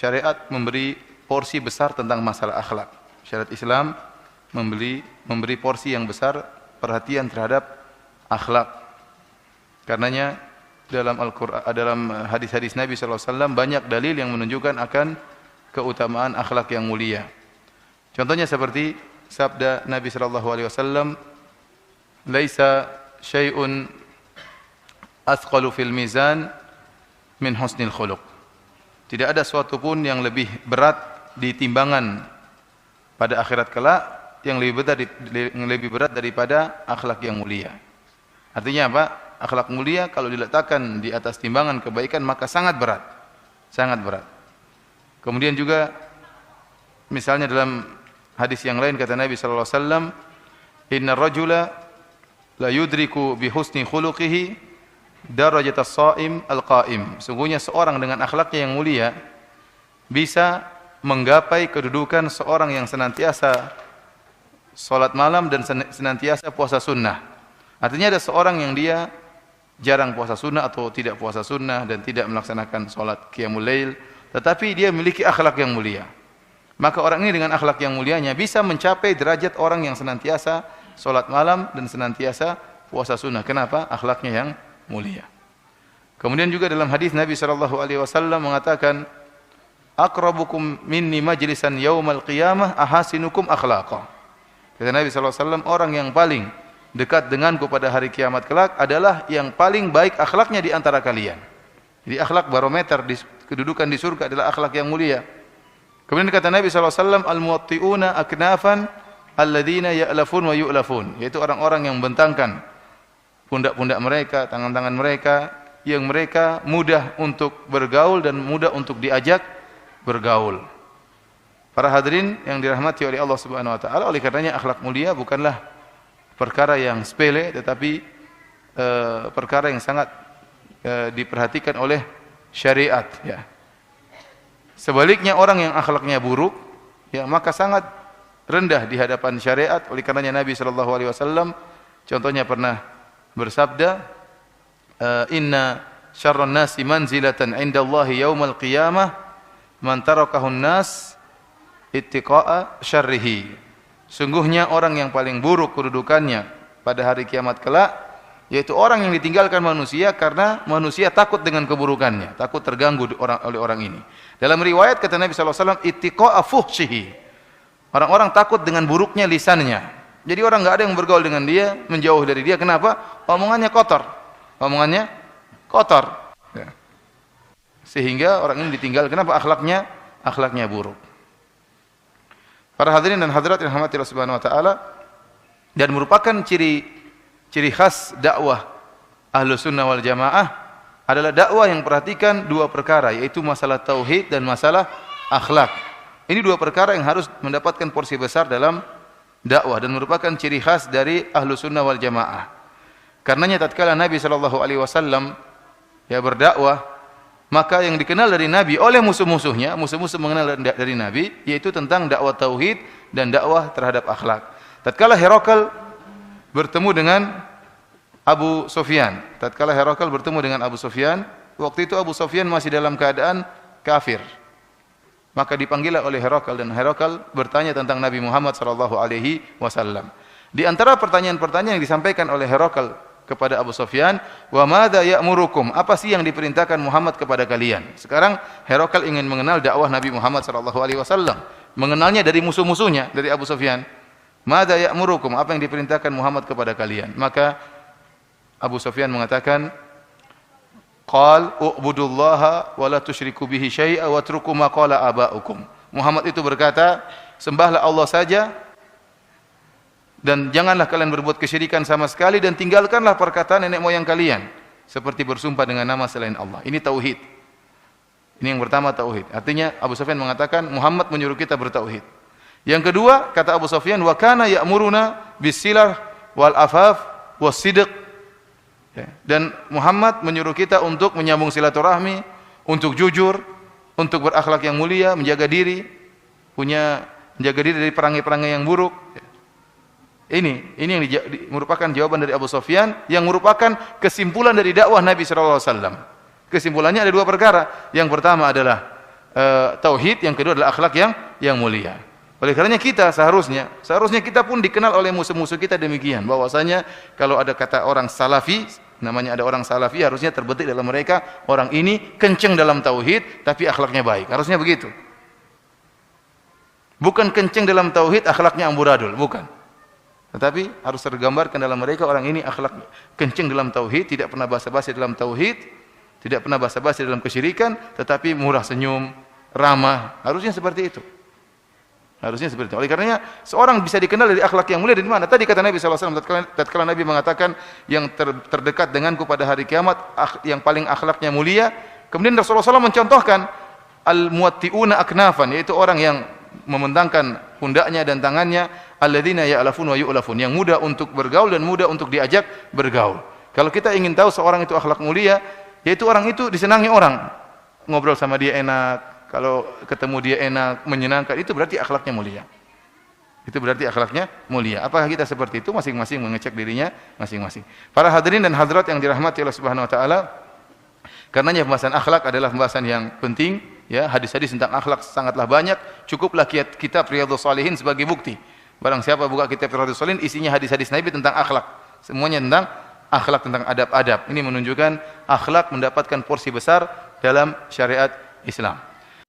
syariat memberi porsi besar tentang masalah akhlak. Syariat Islam memberi porsi yang besar perhatian terhadap akhlak. Karenanya dalam Al-Qur'an, dalam hadis-hadis Nabi sallallahu alaihi wasallam banyak dalil yang menunjukkan akan keutamaan akhlak yang mulia. Contohnya seperti sabda Nabi sallallahu alaihi wasallam, "Laisa syai'un athqalu fil mizan min husnil khuluq." Tidak ada suatu pun yang lebih berat di timbangan pada akhirat kelak yang lebih berat daripada akhlak yang mulia. Artinya apa? Akhlak mulia kalau diletakkan di atas timbangan kebaikan maka sangat berat. Sangat berat. Kemudian juga misalnya dalam hadis yang lain kata Nabi sallallahu alaihi wasallam, "Innar rajula la yudriku bi husni khuluqihi darajatas shaim al-qaim." Sungguhnya seorang dengan akhlaknya yang mulia bisa menggapai kedudukan seorang yang senantiasa salat malam dan senantiasa puasa sunnah. Artinya ada seorang yang dia jarang puasa sunnah atau tidak puasa sunnah dan tidak melaksanakan salat qiyamul lail, tetapi dia memiliki akhlak yang mulia. Maka orang ini dengan akhlak yang mulianya bisa mencapai derajat orang yang senantiasa salat malam dan senantiasa puasa sunnah. Kenapa? Akhlaknya yang mulia. Kemudian juga dalam hadis Nabi sallallahu alaihi wasallam mengatakan, "Aqrabukum minni majlisan yaumal qiyamah ahasinukum akhlaqa." Kata Nabi sallallahu alaihi wasallam, orang yang paling dekat denganku pada hari kiamat kelak adalah yang paling baik akhlaknya di antara kalian. Jadi akhlak barometer di kedudukan di surga adalah akhlak yang mulia. Kemudian kata Nabi sallallahu alaihi wasallam, "Al-muwatti'una aknafan alladzina ya'lafun wa yu'lafun." Yaitu orang-orang yang membentangkan pundak-pundak mereka, tangan-tangan mereka, yang mereka mudah untuk bergaul dan mudah untuk diajak bergaul. Para hadirin yang dirahmati oleh Allah Subhanahu wa taala, oleh karenanya akhlak mulia bukanlah perkara yang sepele, tetapi perkara yang sangat diperhatikan oleh syariat. Ya. Sebaliknya orang yang akhlaknya buruk, ya maka sangat rendah di hadapan syariat. Oleh karenanya Nabi sallallahu alaihi wasallam contohnya pernah bersabda, "Inna syarran nasi manzilatan 'indallahi yaumal qiyamah man tarakahun nas ittiqa'a syarrihi." Sungguhnya orang yang paling buruk kedudukannya pada hari kiamat kelak yaitu orang yang ditinggalkan manusia karena manusia takut dengan keburukannya, takut terganggu oleh orang ini. Dalam riwayat kata Nabi sallallahu alaihi wasallam, ittiqa'a fuhshihi. Orang-orang takut dengan buruknya lisannya. Jadi orang enggak ada yang bergaul dengan dia, menjauh dari dia. Kenapa? Omongannya kotor. Omongannya kotor. Ya. Sehingga orang ini ditinggal. Kenapa? Akhlaknya buruk. Para hadirin dan hadirat yang dirahmati Allah Subhanahu wa taala, dan merupakan ciri khas dakwah Ahlus Sunnah wal Jamaah adalah dakwah yang perhatikan dua perkara, yaitu masalah tauhid dan masalah akhlak. Ini dua perkara yang harus mendapatkan porsi besar dalam dakwah dan merupakan ciri khas dari Ahlus Sunnah wal Jamaah. Karenanya tatkala Nabi sallallahu alaihi wasallam berdakwah, maka yang dikenal dari Nabi oleh musuh-musuhnya, musuh-musuh mengenal dari Nabi, yaitu tentang dakwah tauhid dan dakwah terhadap akhlak. Tatkala Herakl bertemu dengan Abu Sufyan, waktu itu Abu Sufyan masih dalam keadaan kafir. Maka dipanggillah oleh Herakl dan Herakl bertanya tentang Nabi Muhammad sallallahu alaihi wasallam. Di antara pertanyaan-pertanyaan yang disampaikan oleh Herakl kepada Abu Sufyan, "Wa madza ya'murukum?" Apa sih yang diperintahkan Muhammad kepada kalian? Sekarang Herakl ingin mengenal dakwah Nabi Muhammad sallallahu alaihi wasallam, mengenalnya dari musuh-musuhnya, dari Abu Sufyan. "Madza ya'murukum?" Apa yang diperintahkan Muhammad kepada kalian? Maka Abu Sufyan mengatakan, "Qal u'budullaha wa la tusyriku bihi syai'a wa atruku ma qala aba'ukum." Muhammad itu berkata, sembahlah Allah saja dan janganlah kalian berbuat kesyirikan sama sekali, dan tinggalkanlah perkataan nenek moyang kalian seperti bersumpah dengan nama selain Allah. Ini tauhid. Ini yang pertama, tauhid. Artinya Abu Sufyan mengatakan Muhammad menyuruh kita bertauhid. Yang kedua, kata Abu Sufyan, "Wa kana ya'muruna bis-silah wal afaf was-sidq." Dan Muhammad menyuruh kita untuk menyambung silaturahmi, untuk jujur, untuk berakhlak yang mulia, menjaga diri dari perangai-perangai yang buruk. Ini yang merupakan jawaban dari Abu Sufyan, yang merupakan kesimpulan dari dakwah Nabi sallallahu alaihi wasallam. Kesimpulannya ada dua perkara. Yang pertama adalah tauhid, yang kedua adalah akhlak yang mulia. Oleh karenanya kita seharusnya kita pun dikenal oleh musuh-musuh kita demikian, bahwasanya kalau ada kata orang salafi, namanya ada orang salafi, harusnya terbetik dalam mereka orang ini kenceng dalam tauhid tapi akhlaknya baik. Harusnya begitu. Bukan kenceng dalam tauhid akhlaknya amburadul, bukan. Tetapi harus tergambarkan dalam mereka orang ini akhlak kenceng dalam tauhid, tidak pernah basa-basi dalam tauhid, tidak pernah basa-basi dalam kesyirikan, tetapi murah senyum, ramah. Harusnya seperti itu. Harusnya seperti itu. Oleh karenanya seorang bisa dikenal dari akhlak yang mulia dari mana? Tadi kata Nabi SAW, tatkala Nabi mengatakan yang terdekat denganku pada hari kiamat yang paling akhlaknya mulia. Kemudian Rasulullah SAW mencontohkan al-muwatti'una aknafan, yaitu orang yang membentangkan pundaknya dan tangannya, alladzina ya'lafun wa yu'lafun, yang mudah untuk bergaul dan mudah untuk diajak bergaul. Kalau kita ingin tahu seorang itu akhlak mulia, yaitu orang itu disenangi orang, ngobrol sama dia enak, kalau ketemu dia enak, menyenangkan, itu berarti akhlaknya mulia. Itu berarti akhlaknya mulia. Apakah kita seperti itu? Masing-masing mengecek dirinya masing-masing. Para hadirin dan hadirat yang dirahmati Allah Subhanahu wa taala, karenanya pembahasan akhlak adalah pembahasan yang penting, ya. Hadis-hadis tentang akhlak sangatlah banyak. Cukuplah kitab Riyadhus Shalihin sebagai bukti. Barang siapa buka kitab Riyadhus Shalihin, isinya hadis-hadis Nabi tentang akhlak. Semuanya tentang akhlak, tentang adab-adab. Ini menunjukkan akhlak mendapatkan porsi besar dalam syariat Islam.